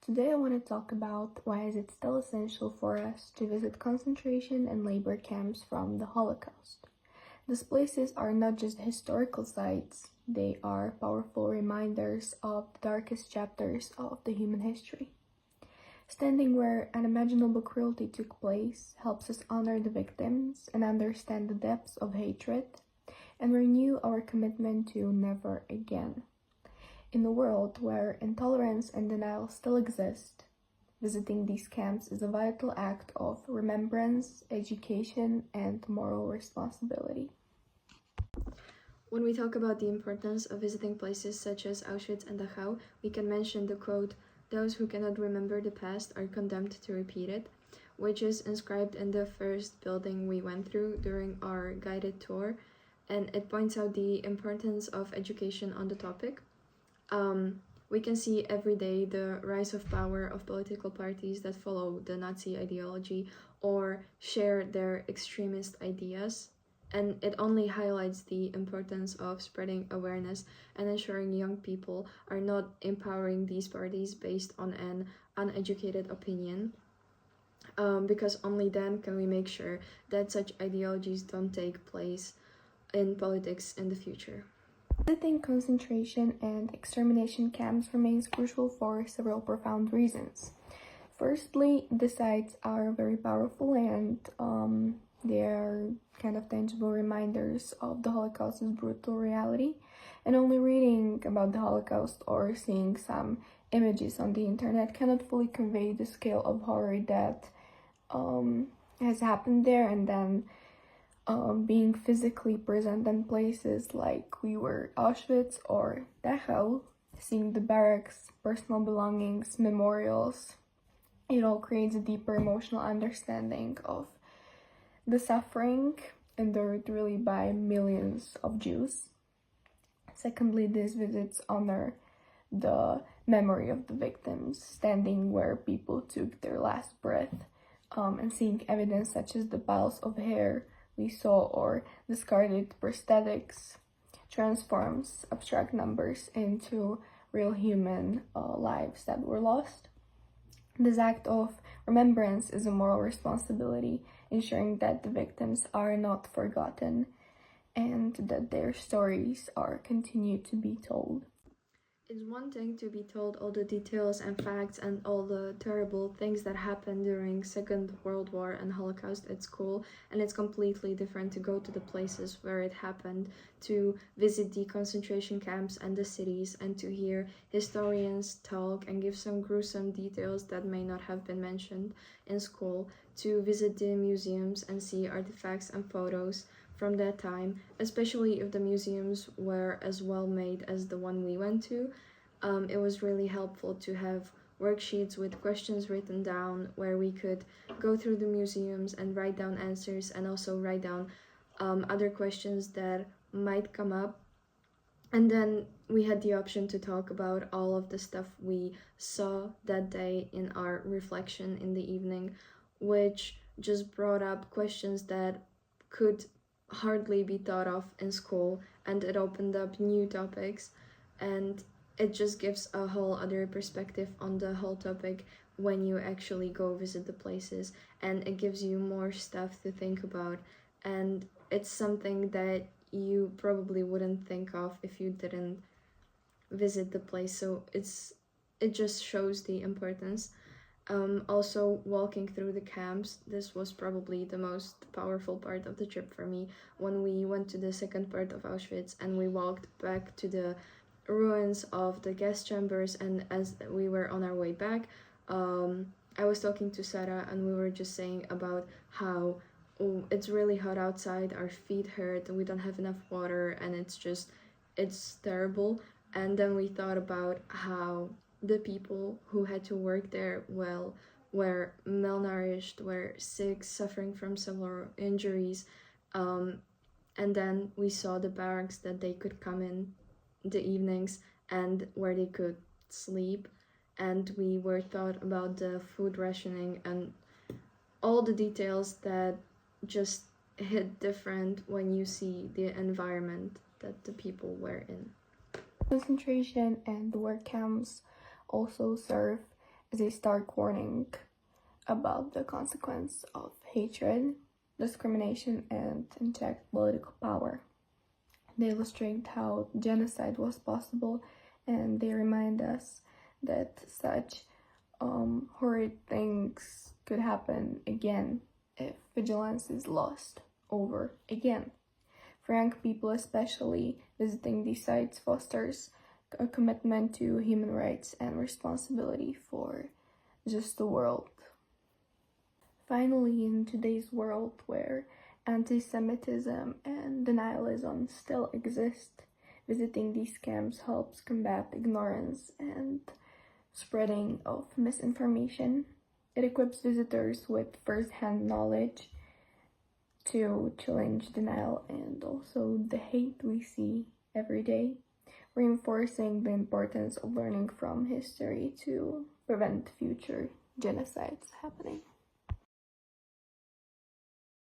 Today I want to talk about why is it still essential for us to visit concentration and labor camps from the Holocaust. These places are not just historical sites, they are powerful reminders of the darkest chapters of the human history. Standing where unimaginable cruelty took place helps us honor the victims and understand the depths of hatred and renew our commitment to never again. In a world where intolerance and denial still exist, visiting these camps is a vital act of remembrance, education, and moral responsibility. When we talk about the importance of visiting places such as Auschwitz and Dachau, we can mention the quote, "Those who cannot remember the past are condemned to repeat it," which is inscribed in the first building we went through during our guided tour, and it points out the importance of education on the topic. We can see every day the rise of power of political parties that follow the Nazi ideology or share their extremist ideas, and it only highlights the importance of spreading awareness and ensuring young people are not empowering these parties based on an uneducated opinion, because only then can we make sure that such ideologies don't take place in politics in the future. Visiting concentration and extermination camps remains crucial for several profound reasons. Firstly, the sites are very powerful and they are kind of tangible reminders of the Holocaust's brutal reality. And only reading about the Holocaust or seeing some images on the internet cannot fully convey the scale of horror that has happened there, and then being physically present in places like we were Auschwitz or Dachau, seeing the barracks, personal belongings, memorials, it all creates a deeper emotional understanding of the suffering endured really by millions of Jews. Secondly, these visits honor the memory of the victims, standing where people took their last breath, and seeing evidence such as the piles of hair we saw or discarded prosthetics transforms abstract numbers into real human lives that were lost. This act of remembrance is a moral responsibility, ensuring that the victims are not forgotten and that their stories are continued to be told. It's one thing to be told all the details and facts and all the terrible things that happened during Second World War and Holocaust at school, and it's completely different to go to the places where it happened, to visit the concentration camps and the cities, and to hear historians talk and give some gruesome details that may not have been mentioned in school, to visit the museums and see artifacts and photos from that time, especially if the museums were as well made as the one we went to. It was really helpful to have worksheets with questions written down where we could go through the museums and write down answers, and also write down other questions that might come up. And then we had the option to talk about all of the stuff we saw that day in our reflection in the evening, which just brought up questions that could hardly be thought of in school, and it opened up new topics, and it just gives a whole other perspective on the whole topic when you actually go visit the places, and it gives you more stuff to think about, and it's something that you probably wouldn't think of if you didn't visit the place. So it just shows the importance. Also, walking through the camps, this was probably the most powerful part of the trip for me, when we went to the second part of Auschwitz and we walked back to the ruins of the gas chambers, and as we were on our way back, I was talking to Sarah and we were just saying about how it's really hot outside, our feet hurt, we don't have enough water, and it's terrible. And then we thought about how the people who had to work there were malnourished, were sick, suffering from several injuries, and then we saw the barracks that they could come in the evenings and where they could sleep, and we were thought about the food rationing and all the details that just hit different when you see the environment that the people were in. Concentration and work camps also serve is a stark warning about the consequence of hatred, discrimination, and unchecked political power. They illustrate how genocide was possible, and they remind us that such horrid things could happen again if vigilance is lost over again. For young people especially, visiting these sites fosters a commitment to human rights and responsibility for just the world. Finally, in today's world where anti-Semitism and denialism still exist, visiting these camps helps combat ignorance and spreading of misinformation. It equips visitors with first-hand knowledge to challenge denial and also the hate we see every day, reinforcing the importance of learning from history to prevent future genocides happening.